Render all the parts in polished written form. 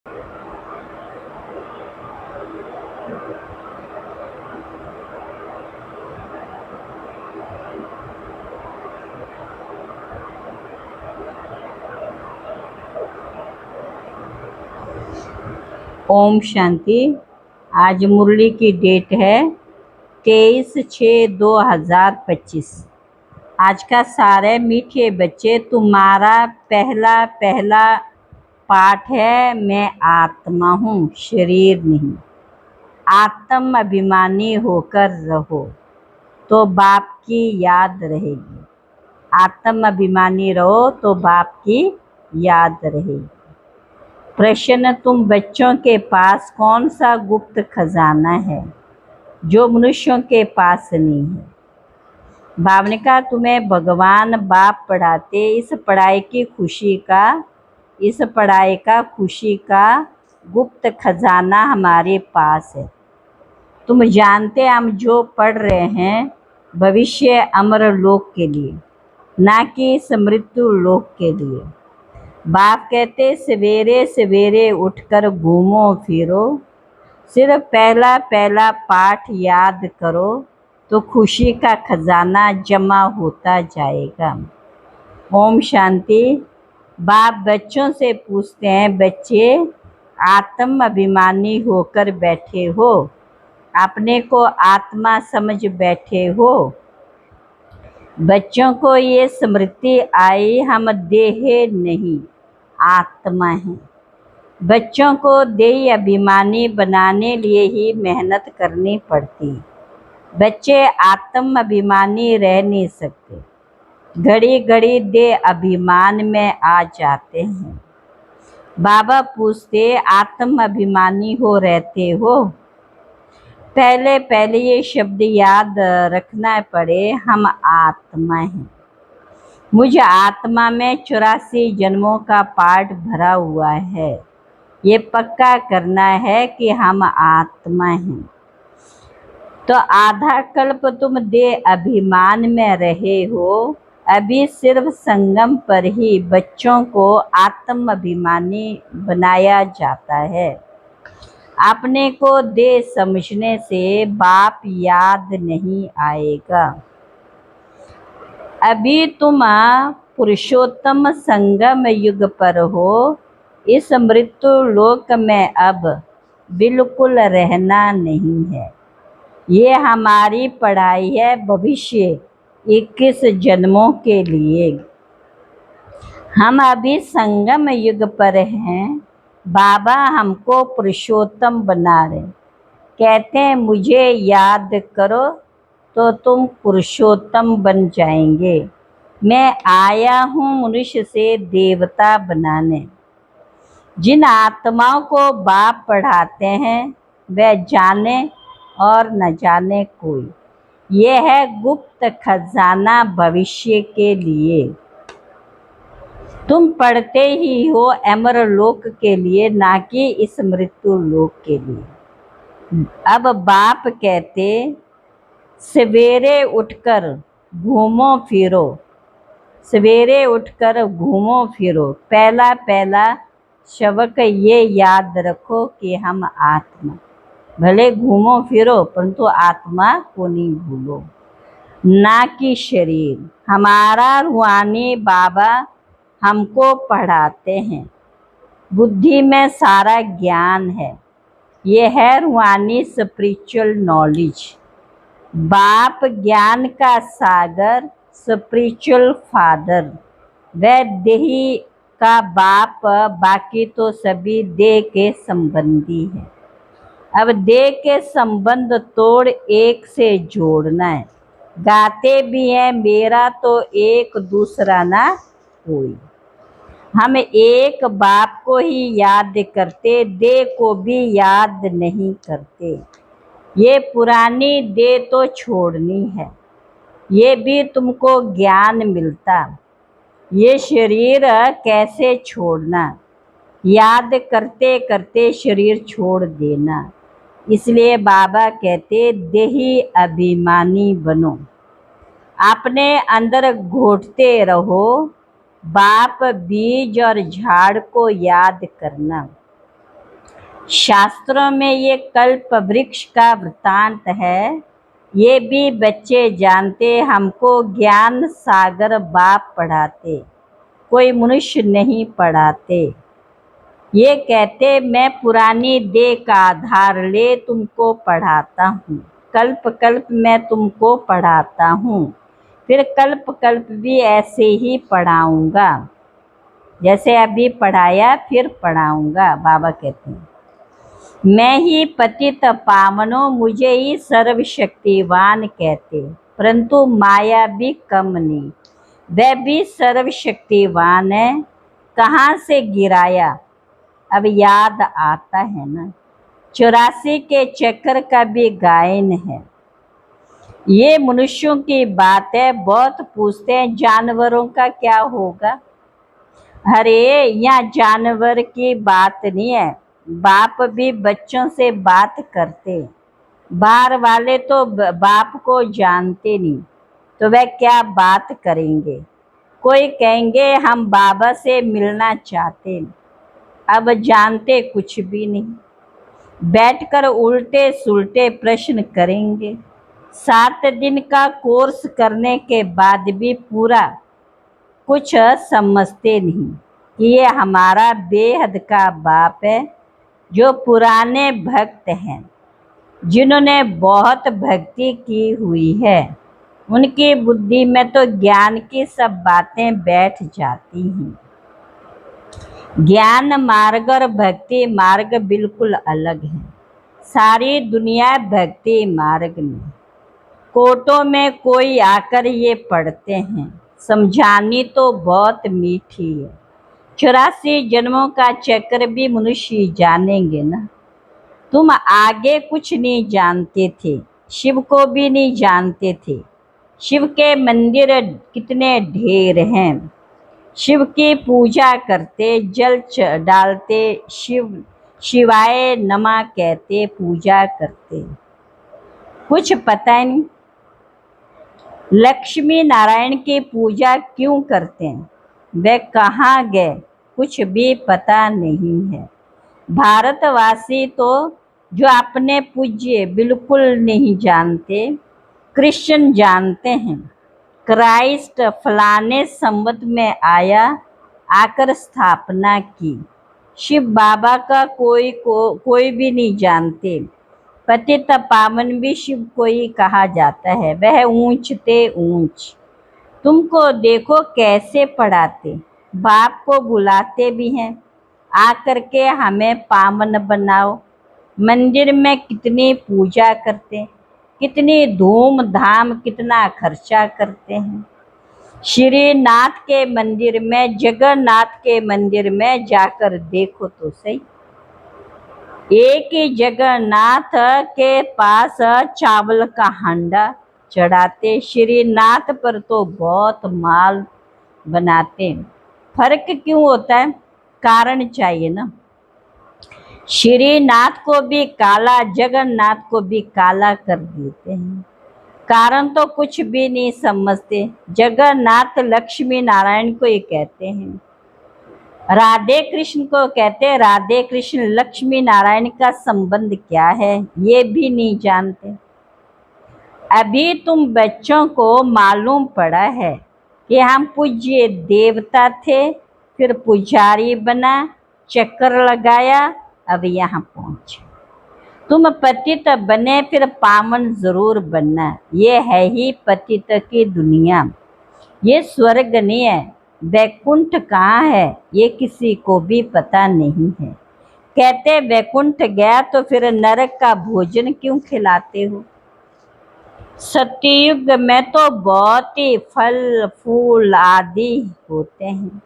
ओम शांति। आज मुरली की डेट है 23/6/2025। आज का सार है, मीठे बच्चे, तुम्हारा पहला पहला पाठ है, मैं आत्मा हूँ, शरीर नहीं। आत्म अभिमानी होकर रहो तो बाप की याद रहेगी। आत्म अभिमानी रहो तो बाप की याद रहेगी। प्रश्न, तुम बच्चों के पास कौन सा गुप्त खजाना है जो मनुष्यों के पास नहीं है? बाप ने कहा, तुम्हें भगवान बाप पढ़ाते, इस पढ़ाई का खुशी का गुप्त खजाना हमारे पास है। तुम जानते, हम जो पढ़ रहे हैं भविष्य अमर लोक के लिए, ना कि इस मृत्यु लोक के लिए। बाप कहते, सवेरे सवेरे उठकर घूमो फिरो, सिर्फ पहला पहला पाठ याद करो तो खुशी का खजाना जमा होता जाएगा। ओम शांति। बाप बच्चों से पूछते हैं, बच्चे आत्म अभिमानी होकर बैठे हो, अपने को आत्मा समझ बैठे हो? बच्चों को ये स्मृति आई, हम देह नहीं आत्मा है। बच्चों को देह अभिमानी बनाने लिए ही मेहनत करनी पड़ती। बच्चे आत्म अभिमानी रह नहीं सकते, घड़ी घड़ी देह अभिमान में आ जाते हैं। बाबा पूछते, आत्म अभिमानी हो रहते हो? पहले पहले ये शब्द याद रखना पड़े, हम आत्मा हैं। मुझ आत्मा में 84 जन्मों का पाठ भरा हुआ है। ये पक्का करना है कि हम आत्मा हैं। तो आधा कल्प तुम देह अभिमान में रहे हो, अभी सिर्फ संगम पर ही बच्चों को आत्म अभिमानी बनाया जाता है। अपने को देह समझने से बाप याद नहीं आएगा। अभी तुम पुरुषोत्तम संगम युग पर हो, इस मृत्यु लोक में अब बिल्कुल रहना नहीं है। ये हमारी पढ़ाई है भविष्य 21 जन्मों के लिए। हम अभी संगम युग पर हैं। बाबा हमको पुरुषोत्तम बना रहे, कहते हैं मुझे याद करो तो तुम पुरुषोत्तम बन जाएंगे। मैं आया हूँ मनुष्य से देवता बनाने। जिन आत्माओं को बाप पढ़ाते हैं वह जाने और न जाने कोई। यह है गुप्त खजाना भविष्य के लिए। तुम पढ़ते ही हो अमर लोक के लिए, ना कि इस मृत्यु लोक के लिए। अब बाप कहते, सवेरे उठकर घूमो फिरो, सवेरे उठकर घूमो फिरो। पहला पहला शब्द ये याद रखो कि हम आत्मा, भले घूमो फिरो परंतु आत्मा को नहीं भूलो, ना कि शरीर। हमारा रूहानी बाबा हमको पढ़ाते हैं, बुद्धि में सारा ज्ञान है। ये है रूहानी स्पिरिचुअल नॉलेज। बाप ज्ञान का सागर, स्पिरिचुअल फादर, वह देही का बाप, बाकी तो सभी देह के संबंधी है। अब देह के संबंध तोड़ एक से जोड़ना है। गाते भी हैं, मेरा तो एक दूसरा ना कोई। हम एक बाप को ही याद करते, देह को भी याद नहीं करते। ये पुरानी देह तो छोड़नी है, ये भी तुमको ज्ञान मिलता। ये शरीर कैसे छोड़ना, याद करते करते शरीर छोड़ देना। इसलिए बाबा कहते, देही अभिमानी बनो, अपने अंदर घोटते रहो। बाप बीज और झाड़ को याद करना। शास्त्रों में ये कल्प वृक्ष का वृतांत है, ये भी बच्चे जानते, हमको ज्ञान सागर बाप पढ़ाते, कोई मनुष्य नहीं पढ़ाते। ये कहते मैं पुरानी देह का आधार ले तुमको पढ़ाता हूँ, कल्प कल्प मैं तुमको पढ़ाता हूँ, फिर कल्प कल्प भी ऐसे ही पढ़ाऊँगा, जैसे अभी पढ़ाया फिर पढ़ाऊँगा। बाबा कहते हैं मैं ही पतित पावनो, मुझे ही सर्वशक्तिवान कहते, परंतु माया भी कम नहीं, वह भी सर्वशक्तिवान है। कहाँ से गिराया अब याद आता है ना, 84 के चक्र का भी गायन है। ये मनुष्यों की बात है, बहुत पूछते हैं जानवरों का क्या होगा। अरे यहाँ जानवर की बात नहीं है, बाप भी बच्चों से बात करते, बाहर वाले तो बाप को जानते नहीं, तो वह क्या बात करेंगे। कोई कहेंगे हम बाबा से मिलना चाहते, अब जानते कुछ भी नहीं, बैठकर उल्टे सुलटे प्रश्न करेंगे। 7 दिन का कोर्स करने के बाद भी पूरा कुछ समझते नहीं कि ये हमारा बेहद का बाप है, जो पुराने भक्त हैं, जिन्होंने बहुत भक्ति की हुई है, उनकी बुद्धि में तो ज्ञान की सब बातें बैठ जाती हैं। ज्ञान मार्ग और भक्ति मार्ग बिल्कुल अलग है। सारी दुनिया भक्ति मार्ग में, कोटों में कोई आकर ये पढ़ते हैं, समझानी तो बहुत मीठी है। 84 जन्मों का चक्र भी मनुष्य जानेंगे ना। तुम आगे कुछ नहीं जानते थे, शिव को भी नहीं जानते थे। शिव के मंदिर कितने ढेर हैं, शिव की पूजा करते, जल डालते, शिव शिवाय नमः कहते, पूजा करते, कुछ पता ही नहीं। लक्ष्मी नारायण की पूजा क्यों करते हैं, वे कहाँ गए, कुछ भी पता नहीं है। भारतवासी तो जो अपने पूज्य बिल्कुल नहीं जानते, क्रिश्चियन जानते हैं, क्राइस्ट फलाने संवत में आया, आकर स्थापना की। शिव बाबा का कोई भी नहीं जानते। पतित पावन भी शिव को ही कहा जाता है, वह ऊंच ते ऊंच। तुमको देखो कैसे पढ़ाते, बाप को बुलाते भी हैं, आकर के हमें पावन बनाओ। मंदिर में कितनी पूजा करते, कितनी धूमधाम, कितना खर्चा करते हैं। श्रीनाथ के मंदिर में, जगन्नाथ के मंदिर में जाकर देखो तो सही, एक ही जगन्नाथ के पास चावल का हांडा चढ़ाते, श्रीनाथ पर तो बहुत माल बनाते। फर्क क्यों होता है, कारण चाहिए ना। श्रीनाथ को भी काला, जगन्नाथ को भी काला कर देते हैं, कारण तो कुछ भी नहीं समझते। जगन्नाथ लक्ष्मी नारायण को ही कहते हैं, राधे कृष्ण को कहते हैं, राधे कृष्ण लक्ष्मी नारायण का संबंध क्या है ये भी नहीं जानते। अभी तुम बच्चों को मालूम पड़ा है कि हम पूज्य देवता थे, फिर पुजारी बना, चक्कर लगाया, अब यहाँ पहुँचे। तुम पतित बने, फिर पावन जरूर बनना। ये है ही पतित की दुनिया, ये स्वर्ग नहीं है। वैकुंठ कहाँ है ये किसी को भी पता नहीं है। कहते वैकुंठ गया तो फिर नरक का भोजन क्यों खिलाते हो। सतयुग में तो बहुत ही फल फूल आदि होते हैं,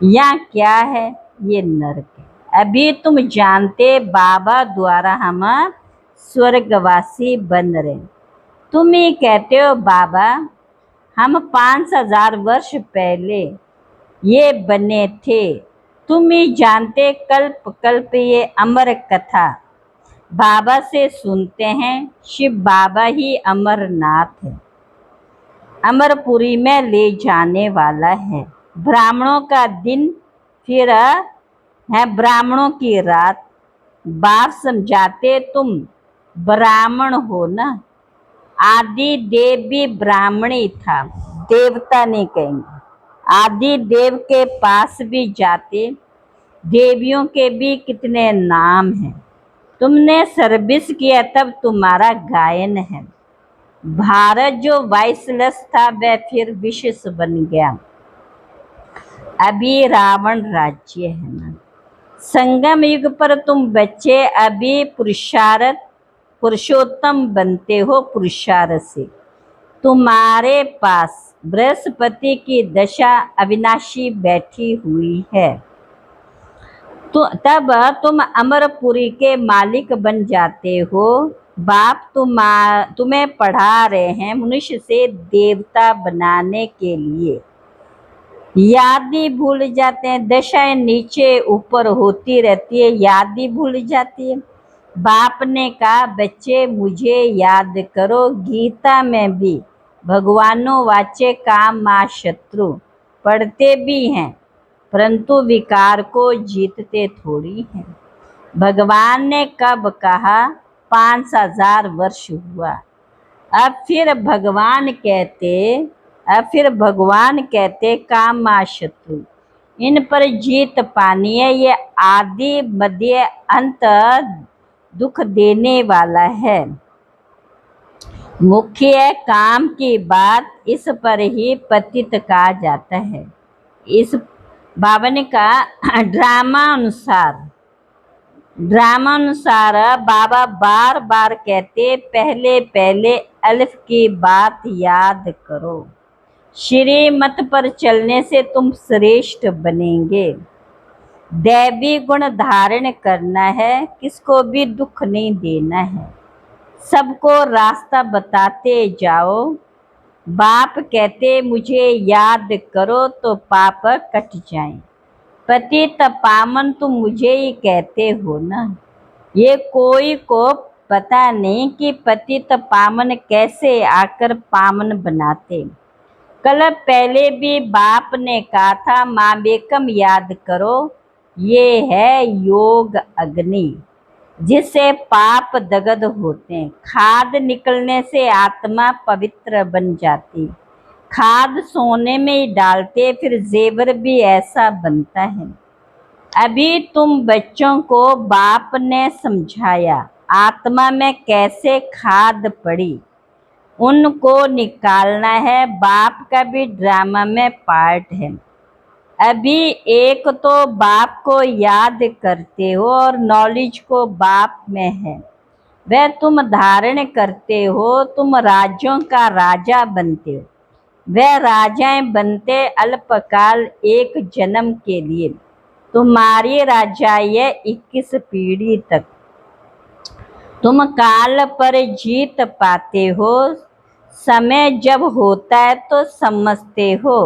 यहाँ क्या है, ये नरक है। अभी तुम जानते बाबा द्वारा हम स्वर्गवासी बन रहे, तुम ही कहते हो बाबा हम 5000 वर्ष पहले ये बने थे। तुम ही जानते कल्प कल्प ये अमर कथा बाबा से सुनते हैं। शिव बाबा ही अमरनाथ है, अमरपुरी में ले जाने वाला है। ब्राह्मणों का दिन फिर है ब्राह्मणों की रात, बाप समझाते तुम ब्राह्मण हो ना। आदि देव भी ब्राह्मणी था, देवता नहीं कहेंगे। आदि देव के पास भी जाते, देवियों के भी कितने नाम हैं। तुमने सर्विस किया तब तुम्हारा गायन है। भारत जो वाइसलस था वह फिर विशेष बन गया। अभी रावण राज्य है ना। संगम युग पर तुम बच्चे अभी पुरुषोत्तम बनते हो पुरुषार्थ से। तुम्हारे पास बृहस्पति की दशा अविनाशी बैठी हुई है। तो तब तुम अमरपुरी के मालिक बन जाते हो। बाप तुम्हें पढ़ा रहे हैं मनुष्य से देवता बनाने के लिए। याद ही भूल जाते हैं, दशाएं नीचे ऊपर होती रहती है, याद ही भूल जाती है। बाप ने कहा बच्चे मुझे याद करो। गीता में भी भगवानो वाचे काम मा शत्रु पढ़ते भी हैं, परंतु विकार को जीतते थोड़ी हैं। भगवान ने कब कहा? 5000 वर्ष हुआ। अब फिर भगवान कहते काम मा शत्रु, इन पर जीत पानी है। ये आदि मध्य अंत दुख देने वाला है। मुख्य काम की बात इस पर ही पतित कहा जाता है। इस बाबा ने कहा ड्रामा अनुसार बाबा बार बार कहते पहले पहले अल्फ की बात याद करो। श्रीमत पर चलने से तुम श्रेष्ठ बनेंगे। दैवी गुण धारण करना है, किसको भी दुख नहीं देना है, सबको रास्ता बताते जाओ। बाप कहते मुझे याद करो तो पाप कट जाएं। पतित पामन तुम मुझे ही कहते हो ना। ये कोई को पता नहीं कि पतित पामन कैसे आकर पामन बनाते। कल पहले भी बाप ने कहा था मामेकम याद करो। ये है योग अग्नि, जिससे पाप दग्ध होते हैं। खाद निकलने से आत्मा पवित्र बन जाती। खाद सोने में ही डालते, फिर जेवर भी ऐसा बनता है। अभी तुम बच्चों को बाप ने समझाया आत्मा में कैसे खाद पड़ी, उनको निकालना है। बाप का भी ड्रामा में पार्ट है। अभी एक तो बाप को याद करते हो और नॉलेज को बाप में है, वह तुम धारण करते हो। तुम राज्यों का राजा बनते हो। वह राजाएं बनते अल्पकाल एक जन्म के लिए। तुम्हारी राजाई है 21 पीढ़ी तक। तुम काल पर जीत पाते हो। समय जब होता है तो समझते हो।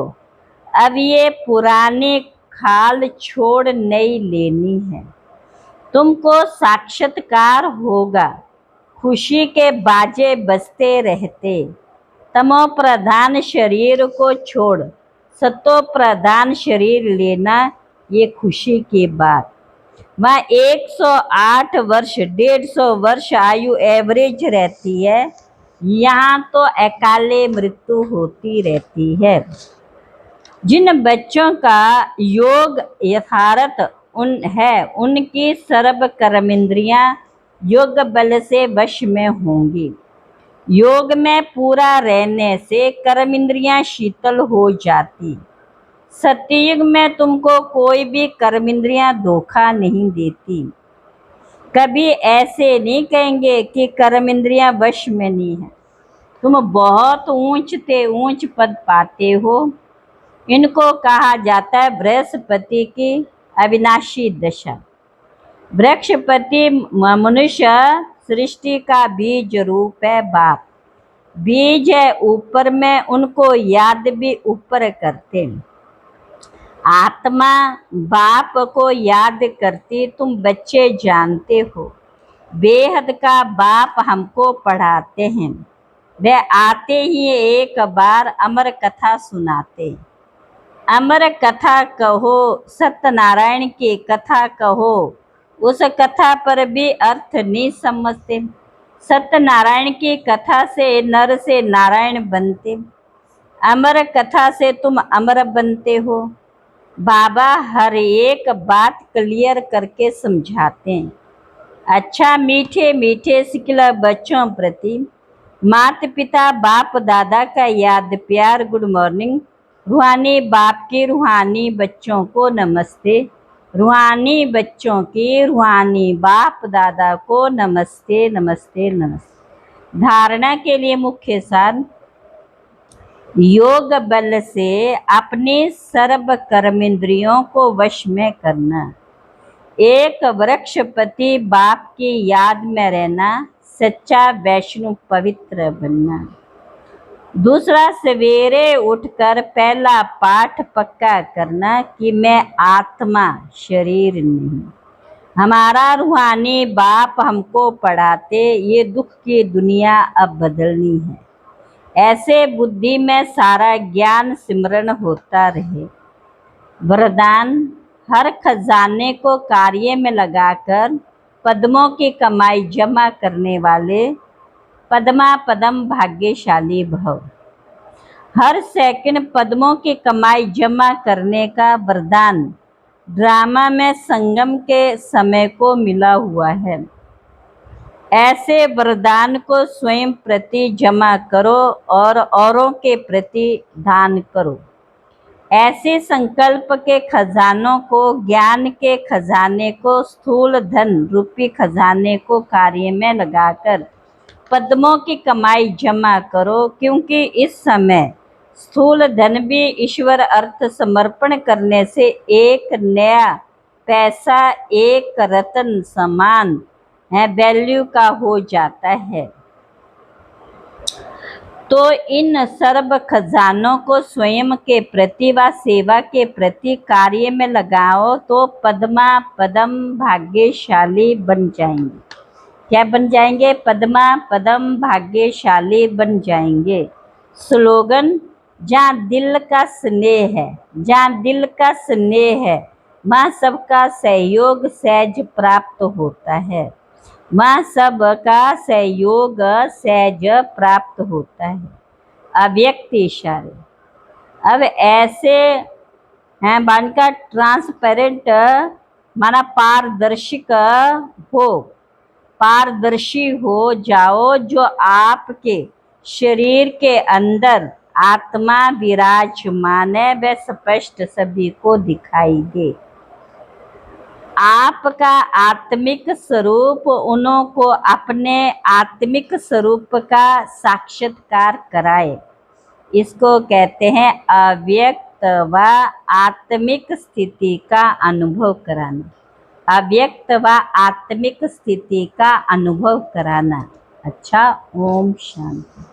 अब ये पुरानी खाल छोड़ नई लेनी है। तुमको साक्षात्कार होगा। खुशी के बाजे बजते रहते। तमो प्रधान शरीर को छोड़ सतो प्रधान शरीर लेना, ये खुशी की बात। वहाँ 108 वर्ष 150 वर्ष आयु एवरेज रहती है। यहाँ तो अकाले मृत्यु होती रहती है। जिन बच्चों का योग यथार्थ उनकी सर्व कर्मेंद्रियां योग बल से वश में होंगी। योग में पूरा रहने से कर्मेंद्रियां शीतल हो जाती। सत्ययुग में तुमको कोई भी कर्मेंद्रियां धोखा नहीं देती। कभी ऐसे नहीं कहेंगे कि कर्मेंद्रियां वश में नहीं है। तुम बहुत ऊंच पद पाते हो। इनको कहा जाता है बृहस्पति की अविनाशी दशा। बृहस्पति मनुष्य सृष्टि का बीज रूप है। बाप बीज है ऊपर में, उनको याद भी ऊपर करते। आत्मा बाप को याद करती। तुम बच्चे जानते हो बेहद का बाप हमको पढ़ाते हैं। वे आते ही एक बार अमर कथा सुनाते। अमर कथा कहो, सत्यनारायण की कथा कहो, उस कथा पर भी अर्थ नहीं समझते। सत्यनारायण की कथा से नर से नारायण बनते, अमर कथा से तुम अमर बनते हो। बाबा हर एक बात क्लियर करके समझाते हैं। अच्छा, मीठे मीठे सिकला बच्चों प्रति माता पिता बाप दादा का याद प्यार गुड मॉर्निंग। रूहानी बाप की रूहानी बच्चों को नमस्ते। रूहानी बच्चों की रूहानी बाप दादा को नमस्ते नमस्ते नमस्ते। धारणा के लिए मुख्य सार, योग बल से अपने सर्व कर्मेंद्रियों को वश में करना, एक वृक्षपति बाप की याद में रहना, सच्चा वैष्णव पवित्र बनना। दूसरा, सवेरे उठकर पहला पाठ पक्का करना कि मैं आत्मा शरीर नहीं। हमारा रूहानी बाप हमको पढ़ाते ये दुख की दुनिया अब बदलनी है। ऐसे बुद्धि में सारा ज्ञान सिमरण होता रहे। वरदान, हर खजाने को कार्य में लगाकर पद्मों की कमाई जमा करने वाले पद्मा पदम भाग्यशाली भव। हर सेकंड पद्मों की कमाई जमा करने का वरदान ड्रामा में संगम के समय को मिला हुआ है। ऐसे वरदान को स्वयं प्रति जमा करो और औरों के प्रति दान करो। ऐसे संकल्प के खजानों को, ज्ञान के खजाने को, स्थूल धन रूपी खजाने को कार्य में लगाकर पद्मों की कमाई जमा करो, क्योंकि इस समय स्थूल धन भी ईश्वर अर्थ समर्पण करने से एक नया पैसा एक रत्न समान है वैल्यू का हो जाता है। तो इन सर्व खजानों को स्वयं के प्रति व सेवा के प्रति कार्य में लगाओ तो पद्मा पदम भाग्यशाली बन जाएंगे। क्या बन जाएंगे? पद्मा पदम भाग्यशाली बन जाएंगे। स्लोगन, जहाँ दिल का स्नेह है, जहाँ दिल का स्नेह है वहाँ सबका सहयोग सहज प्राप्त होता है, वहाँ सबका सहयोग सहज प्राप्त होता है। अव्यक्त इशारे, अब ऐसे हैं बानका ट्रांसपेरेंट माना पारदर्शिक हो, पारदर्शी हो जाओ, जो आपके शरीर के अंदर आत्मा विराजमान है वह स्पष्ट सभी को दिखाई दे। आपका आत्मिक स्वरूप उन्हों को अपने आत्मिक स्वरूप का साक्षात्कार कराए। इसको कहते हैं अव्यक्त व आत्मिक स्थिति का अनुभव कराना। अव्यक्त व आत्मिक स्थिति का अनुभव कराना। अच्छा, ओम शांति।